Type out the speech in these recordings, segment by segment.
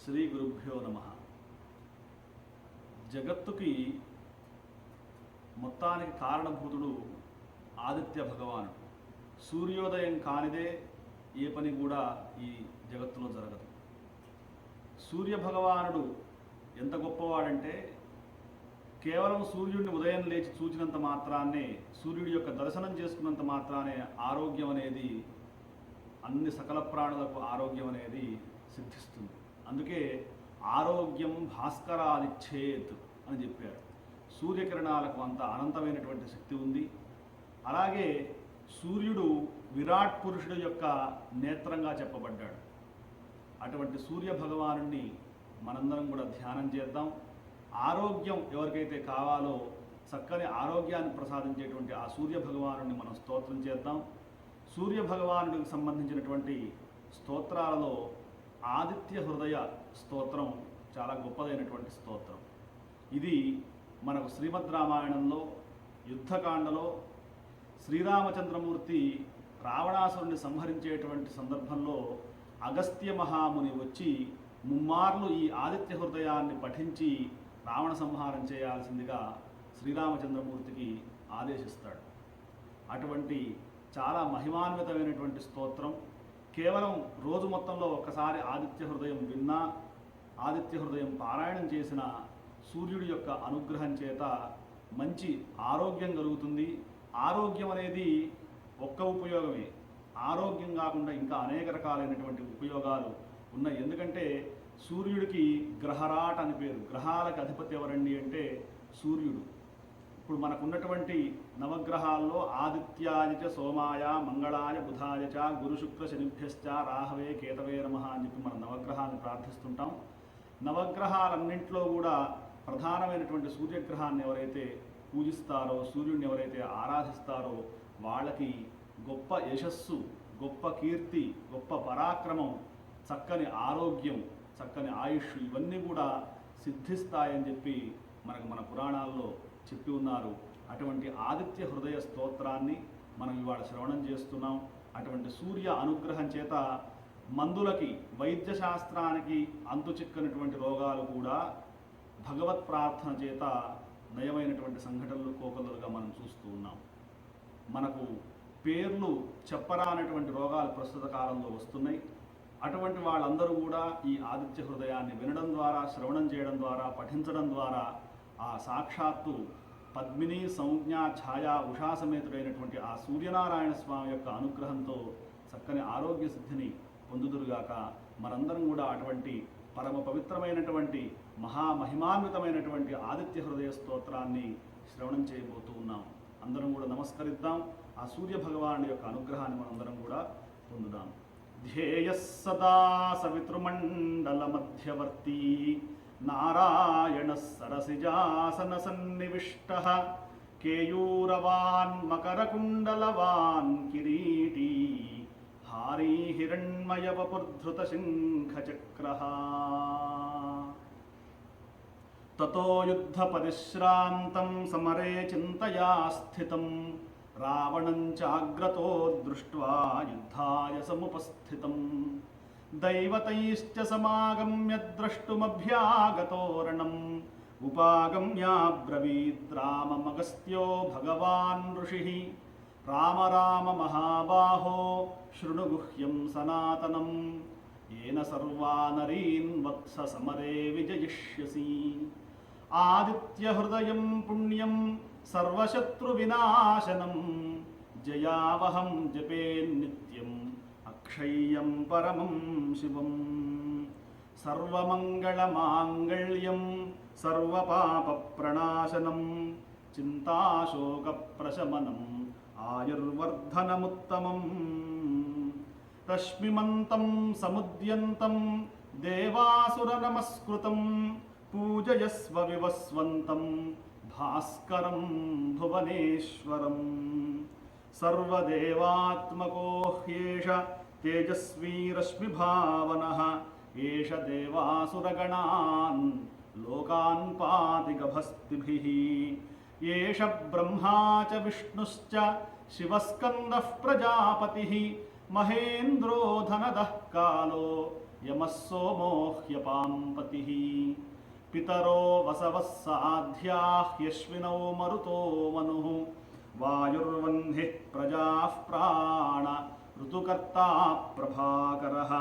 శ్రీ గురుభ్యో నమ. జగత్తుకి మొత్తానికి కారణభూతుడు ఆదిత్య భగవానుడు. సూర్యోదయం కానిదే ఏ పని కూడా ఈ జగత్తులో జరగదు. సూర్య భగవానుడు ఎంత గొప్పవాడంటే కేవలం సూర్యుడిని ఉదయం లేచి చూచినంత మాత్రాన్నే, సూర్యుడి యొక్క దర్శనం చేసుకున్నంత మాత్రానే ఆరోగ్యం అనేది, అన్ని సకల ప్రాణులకు ఆరోగ్యం అనేది సిద్ధిస్తుంది. అందుకే ఆరోగ్యం భాస్కరాదిచ్చేత్ అని చెప్పారు. సూర్యకిరణాలకు అంత అనంతమైనటువంటి శక్తి ఉంది. అలాగే సూర్యుడు విరాట్ పురుషుడు యొక్క నేత్రంగా చెప్పబడ్డాడు. అటువంటి సూర్య భగవానుడిని మనందరం కూడా ధ్యానం చేద్దాం. ఆరోగ్యం ఎవరికైతే కావాలో చక్కని ఆరోగ్యాన్ని ప్రసాదించేటువంటి ఆ సూర్య భగవానుడిని మనం స్తోత్రం చేద్దాం. సూర్య భగవానుడికి సంబంధించినటువంటి స్తోత్రాలలో ఆదిత్య హృదయ స్తోత్రం చాలా గొప్పదైనటువంటి స్తోత్రం. ఇది మనకు శ్రీమద్ రామాయణంలో యుద్ధకాండలో శ్రీరామచంద్రమూర్తి రావణాసురుని సంహరించేటువంటి సందర్భంలో అగస్త్య మహాముని వచ్చి ముమ్మార్లు ఈ ఆదిత్య హృదయాన్ని పఠించి రావణ సంహారం చేయాల్సిందిగా శ్రీరామచంద్రమూర్తికి ఆదేశిస్తాడు. అటువంటి చాలా మహిమాన్వితమైనటువంటి స్తోత్రం. కేవలం రోజు మొత్తంలో ఒక్కసారి ఆదిత్య హృదయం విన్నా, ఆదిత్య హృదయం పారాయణం చేసిన సూర్యుడి యొక్క అనుగ్రహం చేత మంచి ఆరోగ్యం కలుగుతుంది. ఆరోగ్యం అనేది ఒక్క ఉపయోగమే, ఆరోగ్యం కాకుండా ఇంకా అనేక రకాలైనటువంటి ఉపయోగాలు ఉన్నాయి. ఎందుకంటే సూర్యుడికి గ్రహరాట్ అని పేరు. గ్రహాలకు అధిపతి ఎవరండి అంటే సూర్యుడు. ఇప్పుడు మనకున్నటువంటి నవగ్రహాల్లో ఆదిత్యాయ చ సోమాయ మంగళాయ బుధాయ చ గురు శుక్ర శనిభ్యశ్చ రాహవే కేతవే నమః అని చెప్పి మనం నవగ్రహాన్ని ప్రార్థిస్తుంటాం. నవగ్రహాలన్నింటిలో కూడా ప్రధానమైనటువంటి సూర్యగ్రహాన్ని ఎవరైతే పూజిస్తారో, సూర్యుడిని ఎవరైతే ఆరాధిస్తారో వాళ్ళకి గొప్ప యశస్సు, గొప్ప కీర్తి, గొప్ప పరాక్రమం, చక్కని ఆరోగ్యం, చక్కని ఆయుష్ ఇవన్నీ కూడా సిద్ధిస్తాయని చెప్పి మన పురాణాల్లో చెప్పి ఉన్నారు. అటువంటి ఆదిత్య హృదయ స్తోత్రాన్ని మనం ఇవాళ శ్రవణం చేస్తున్నాం. అటువంటి సూర్య అనుగ్రహం చేత మందులకి, వైద్య శాస్త్రానికి అంతు చిక్కనటువంటి రోగాలు కూడా భగవత్ ప్రార్థన చేత నయమైనటువంటి సంఘటనలు కోకొల్లలుగా మనం చూస్తూ ఉన్నాం. మనకు పేర్లు చెప్పరానటువంటి రోగాలు ప్రస్తుత కాలంలో వస్తున్నాయి. అటువంటి వాళ్ళందరూ కూడా ఈ ఆదిత్య హృదయాన్ని వినడం ద్వారా, శ్రవణం చేయడం ద్వారా, పఠించడం ద్వారా ఆ సాక్షాత్తు పద్మిని సంజ్ఞ ఛాయా ఉషాసమేతుడైనటువంటి ఆ సూర్యనారాయణ స్వామి యొక్క అనుగ్రహంతో చక్కని ఆరోగ్య సిద్ధిని పొందుదురుగాక. మనందరం కూడా అటువంటి పరమ పవిత్రమైనటువంటి మహామహిమాన్వితమైనటువంటి ఆదిత్య హృదయ స్తోత్రాన్ని శ్రవణం చేయబోతూ ఉన్నాం. అందరం కూడా నమస్కరిద్దాం. ఆ సూర్య భగవానుడి యొక్క అనుగ్రహాన్ని మనందరం కూడా పొందుదాం. ధ్యేయః సదా సవితృమండల మధ్యవర్తి నారాయణః సరసిజాసన సన్నివిష్టః కేయూరవాన్ మకరకుండలవాన్ కిరీటీ హారీ హిరణ్మయ వపుర్ధృత శంఖచక్రః తతో యుద్ధ పరిశ్రాంతం సమరే చింతయా స్థితం రావణం చాగ్రతో దృష్ట్వా యుద్ధాయ సముపస్థితం దైవతైశ్చ సమాగమ్య ద్రష్టుమభ్యాగతోరణం ఉపాగమ్యాబ్రవీద్ రామమగస్త్యో భగవాన్ ఋషిః రామ రామ మహాబాహో శృణు గుహ్యం సనాతనం ఏన సర్వా నరీన్ వత్స సమరే విజయిష్యసి ఆదిత్య హృదయం పుణ్యం సర్వశత్రు వినాశనం జయావహం జపేన్నిత్యం అక్షయ్యం పరమం శివం సర్వమంగళమాంగళ్యం సర్వపాప ప్రణాశనం చింతాశోక ప్రశమనం ఆయుర్వర్ధనముత్తమం రశ్మిమంతం సముద్యంతం దేవాసుర నమస్కృతం పూజయస్వ వివస్వంతం భాస్కరం భువనేశ్వరం సర్వదేవాత్మకో హ్యేష తేజస్వీ రశ్మిభావనః ఏష దేవాసురగణాన్ లోకాన్ పాతి గభస్తిభిః ఏష బ్రహ్మా చ విష్ణుశ్చ శివస్కందః ప్రజాపతిః మహేంద్రో ధనదః కాలో యమः సోమో హ్యపాం పతిః పితరో వసవः సాధ్యాః హ్యశ్వినౌ మరుతో మనుః వాయుర్వహ్నిః ప్రజాః ప్రాణ ఋతుకర్తా ప్రభాకరः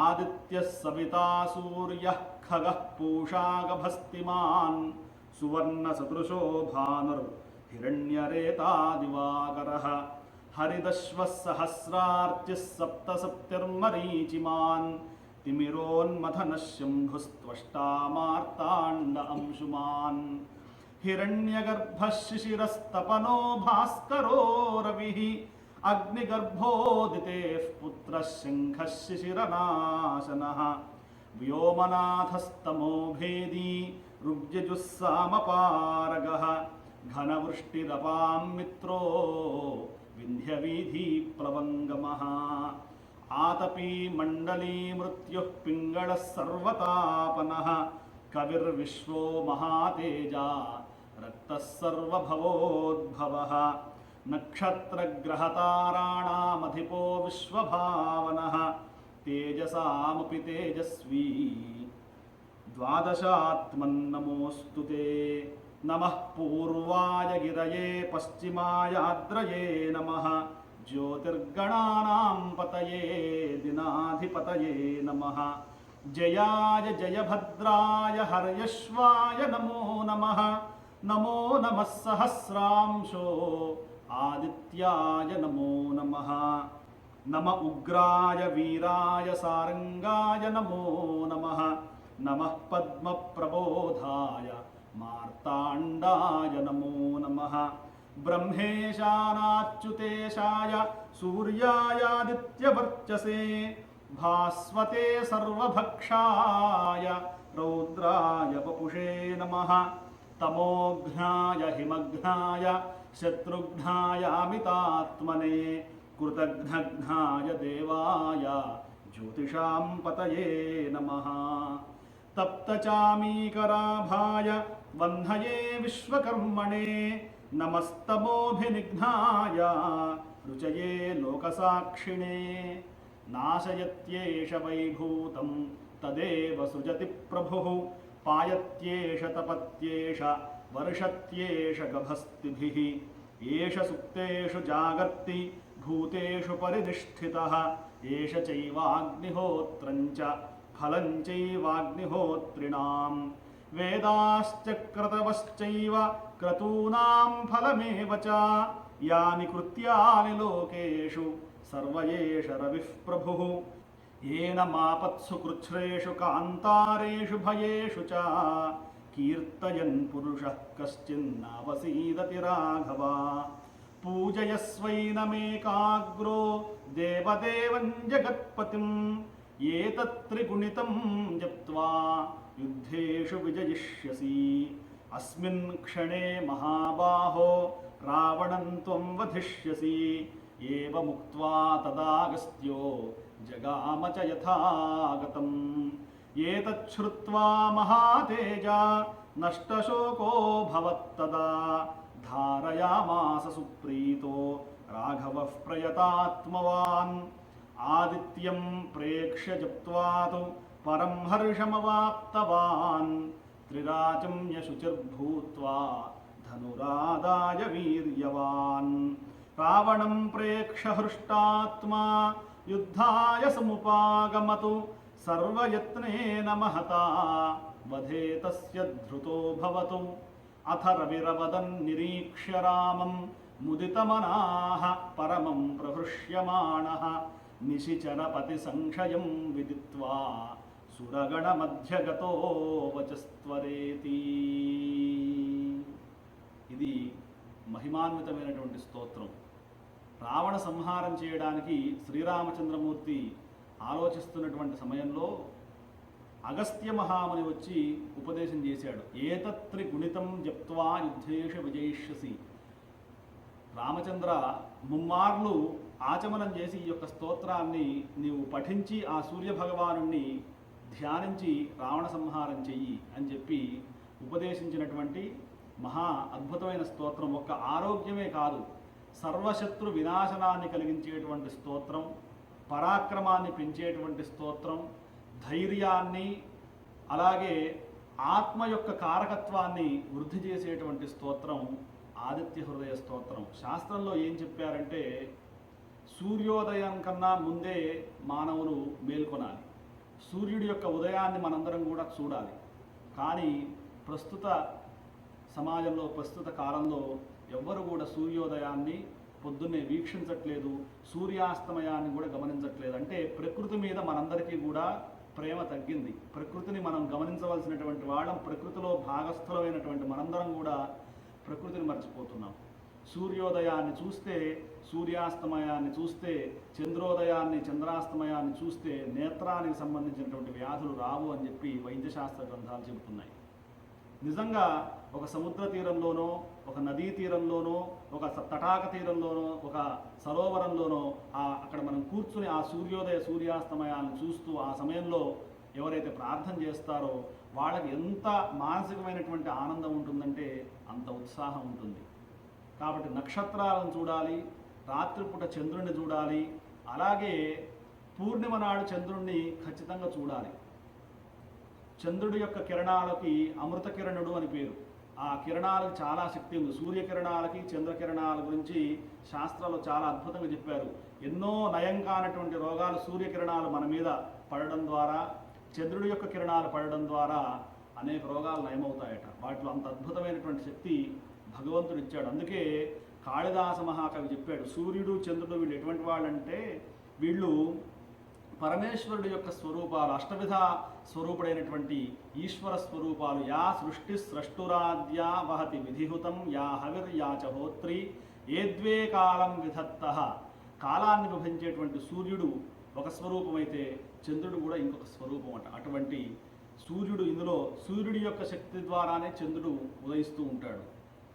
ఆదిత్యः సవితా సూర్యः ఖగः పూషాగభస్తిమాన్ సువర్ణసదృశో భానుర్హిరణ్యరేతా దివాకరः హరిదశ్వः సహస్రార్చిः సప్తసప్తిర్మరీచిమాన్ తిమిరోన్మథనः శంభుస్త్వష్టా మార్తాండ అంశుమాన్ హిరణ్యగర్భः శిశిరస్తపనో భాస్కరో రవిః అగ్నిగర్భోదితేః పుత్రः శంఖः శిశిరనాశనः వ్యోమనాథస్తమో భేదీ ఋగ్యజుస్సామపారగः ఘనవృష్టిరపాం మిత్రో వింధ్యవీధి ప్లవంగమః ఆతపీ మండలీ మృత్యుః పింగళः సర్వతాపనः కవిర్విశ్వో మహాతేజా రక్తः సర్వభవోద్భవः నక్షత్రగ్రహతారాణామధిపో విశ్వభావనః తేజసామపి తేజస్వీ ద్వాదశాత్మన్నమోऽస్తు తే నమః పూర్వాయ గిరయే పశ్చిమాయాద్రయే నమః జ్యోతిర్గణానాం పతయే దినాధిపతయే నమః జయాయ జయభద్రాయ హర్యశ్వాయ నమో నమః నమో నమః సహస్రాంశో ఆదిత్యాయ నమో నమః నమ ఉగ్రాయ వీరాయ సారంగాయ నమో నమః నమః పద్మప్రబోధాయ మార్తాండాయ నమో నమః బ్రహ్మేశానాచ్యుతేశాయ సూర్యాయాదిత్యవర్చసే భాస్వతే సర్వభక్షాయ రౌద్రాయ వపుషే నమః తమోఘ్నాయ హిమఘ్నాయ శత్రుఘ్నాయ అమితాత్మనే కృతఘ్నఘ్నాయ దేవాయ జ్యోతిషాం పతయే నమః తప్తచామీకరాభాయ వహ్నయే విశ్వకర్మణే నమస్తమోభినిఘ్నాయ రుచయే లోకసాక్షిణే నాశయత్యేష వైభూతం తదేవ సృజతి ప్రభుః పాయత్యేష తపత్యేష వర్షత్యేష గభస్తిభిః ఏష సుప్తేషు జాగర్తి భూతేషు పరినిష్ఠితః ఏష చైవాగ్నిహోత్రం చ ఫలం చైవాగ్నిహోత్రిణాం వేదాశ్చ క్రతవశ్చైవ క్రతూనాం ఫలమేవ చ యాని కృత్యాని లోకేషు సర్వ ఏష రవిః ప్రభుః येन मापत्सु कृच्छ्रेषु कान्तारेषु भयेषु च कीर्तयन् पुरुषः कश्चिन्नावसीदति राघव पूजयस्वैनमेकाग्रो देवदेवं जगत्पतिं एतत्त्रिगुणितं जप्त्वा युद्धेषु विजयिष्यसि अस्मिन् क्षणे महाबाहो रावणं त्वं वधिष्यसि एवमुक्त्वा तदागस्त्यो जगाम च यथागतम् एतच्छ्रुत्वा महातेजा नष्टशोको भवत्तदा धारयामास सुप्रीतो राघवः प्रयतात्मवान् आदित्यं प्रेक्ष्य जप्त्वा तु परं हर्षमवाप्तवान् त्रिराजम्य शुचिर्भूत्वा धनुरादाय वीर्यवान् रावणं प्रेक्ष्य हृष्टात्मा युद्धाय समुपागमतु सर्वयत्नेन महता वधे तस्य धृतो भवतु अथ रविरवदन् निरीक्ष्य रामं मुदितमनाः परमं प्रहृष्यमाणः निशिचरपतिसंशयं विदित्वा सुरगणमध्यगतो वचस्त्वरेति। ఇది మహిమాన్వితమైనటువంటి స్తోత్రం. రావణ సంహారం చేయడానికి శ్రీరామచంద్రమూర్తి ఆలోచిస్తున్నటువంటి సమయంలో అగస్త్య మహాముని వచ్చి ఉపదేశం చేశాడు. ఏతత్రి గుణితం జప్త్వా యుద్ధేషు విజయిష్యసి. రామచంద్ర, ముమ్మార్లు ఆచమనం చేసి ఈ యొక్క స్తోత్రాన్ని నీవు పఠించి ఆ సూర్యభగవాను ధ్యానించి రావణ సంహారం చెయ్యి అని చెప్పి ఉపదేశించినటువంటి మహా అద్భుతమైన స్తోత్రం. ఒక్క ఆరోగ్యమే కాదు, సర్వశత్రు వినాశనాన్ని కలిగించేటువంటి స్తోత్రం, పరాక్రమాన్ని పెంచేటువంటి స్తోత్రం, ధైర్యాన్ని అలాగే ఆత్మ యొక్క కారకత్వాన్ని వృద్ధి చేసేటువంటి స్తోత్రం ఆదిత్య హృదయ స్తోత్రం. శాస్త్రంలో ఏం చెప్పారంటే సూర్యోదయం కన్నా ముందే మానవులు మేల్కొనాలి. సూర్యుడి యొక్క ఉదయాన్ని మనందరం కూడా చూడాలి. కానీ ప్రస్తుత సమాజంలో ప్రస్తుత కాలంలో ఎవ్వరు కూడా సూర్యోదయాన్ని పొద్దున్నే వీక్షించట్లేదు, సూర్యాస్తమయాన్ని కూడా గమనించట్లేదు. అంటే ప్రకృతి మీద మనందరికీ కూడా ప్రేమ తగ్గింది. ప్రకృతిని మనం గమనించవలసినటువంటి వాళ్ళం, ప్రకృతిలో భాగస్థులమైనటువంటి మనందరం కూడా ప్రకృతిని మర్చిపోతున్నాం. సూర్యోదయాన్ని చూస్తే, సూర్యాస్తమయాన్ని చూస్తే, చంద్రోదయాన్ని చంద్రాస్తమయాన్ని చూస్తే నేత్రానికి సంబంధించినటువంటి వ్యాధులు రావు అని చెప్పి వైద్యశాస్త్ర గ్రంథాలు చెబుతున్నాయి. నిజంగా ఒక సముద్ర తీరంలోనో, ఒక నదీ తీరంలోనో, ఒక తటాక తీరంలోనో, ఒక సరోవరంలోనో అక్కడ మనం కూర్చుని ఆ సూర్యోదయ సూర్యాస్తమయాలను చూస్తూ ఆ సమయంలో ఎవరైతే ప్రార్థన చేస్తారో వాళ్ళకి ఎంత మానసికమైనటువంటి ఆనందం ఉంటుందంటే అంత ఉత్సాహం ఉంటుంది. కాబట్టి నక్షత్రాలను చూడాలి, రాత్రిపూట చంద్రుడిని చూడాలి, అలాగే పూర్ణిమ నాడు చంద్రుడిని ఖచ్చితంగా చూడాలి. చంద్రుడి యొక్క కిరణాలకి అమృత కిరణుడు అని పేరు. ఆ కిరణాలకు చాలా శక్తి ఉంది. సూర్యకిరణాలకి చంద్రకిరణాల గురించి శాస్త్రాలు చాలా అద్భుతంగా చెప్పారు. ఎన్నో నయం కానటువంటి రోగాలు సూర్యకిరణాలు మన మీద పడడం ద్వారా, చంద్రుడి యొక్క కిరణాలు పడడం ద్వారా అనేక రోగాలు నయమవుతాయట. వాటిలో అంత అద్భుతమైనటువంటి శక్తి భగవంతుడు ఇచ్చాడు. అందుకే కాళిదాస మహాకవి చెప్పాడు, సూర్యుడు చంద్రుడు వీళ్ళు ఎటువంటి వాళ్ళంటే వీళ్ళు పరమేశ్వరుడు యొక్క స్వరూపాలు, అష్టవిధ స్వరూపుడైనటువంటి ఈశ్వర స్వరూపాలు. యా సృష్టి స్రష్టురాద్యా వహతి విధిహుతం యా హవిర్ యా చ హోత్రి ఏద్వే కాలం విధత్త. కాలాన్ని విభజించేటువంటి సూర్యుడు ఒక స్వరూపమైతే చంద్రుడు కూడా ఇంకొక స్వరూపం అట. అటువంటి సూర్యుడు, ఇందులో సూర్యుడి యొక్క శక్తి ద్వారానే చంద్రుడు ఉదయిస్తూ ఉంటాడు.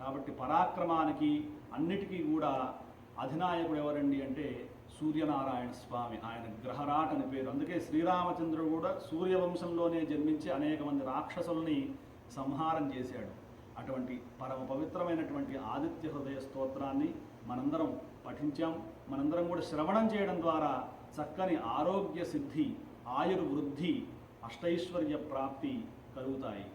కాబట్టి పరాక్రమానికి అన్నిటికీ కూడా అధినాయకుడు ఎవరండి అంటే సూర్యనారాయణ స్వామి. ఆయన గ్రహరాట్ అని పేరు. అందుకే శ్రీరామచంద్రుడు కూడా సూర్యవంశంలోనే జన్మించి అనేక మంది రాక్షసుల్ని సంహారం చేశాడు. అటువంటి పరమ పవిత్రమైనటువంటి ఆదిత్య హృదయ స్తోత్రాన్ని మనందరం పఠించాం. మనందరం కూడా శ్రవణం చేయడం ద్వారా చక్కని ఆరోగ్య సిద్ధి, ఆయుర్వృద్ధి, అష్టైశ్వర్య ప్రాప్తి కలుగుతాయి.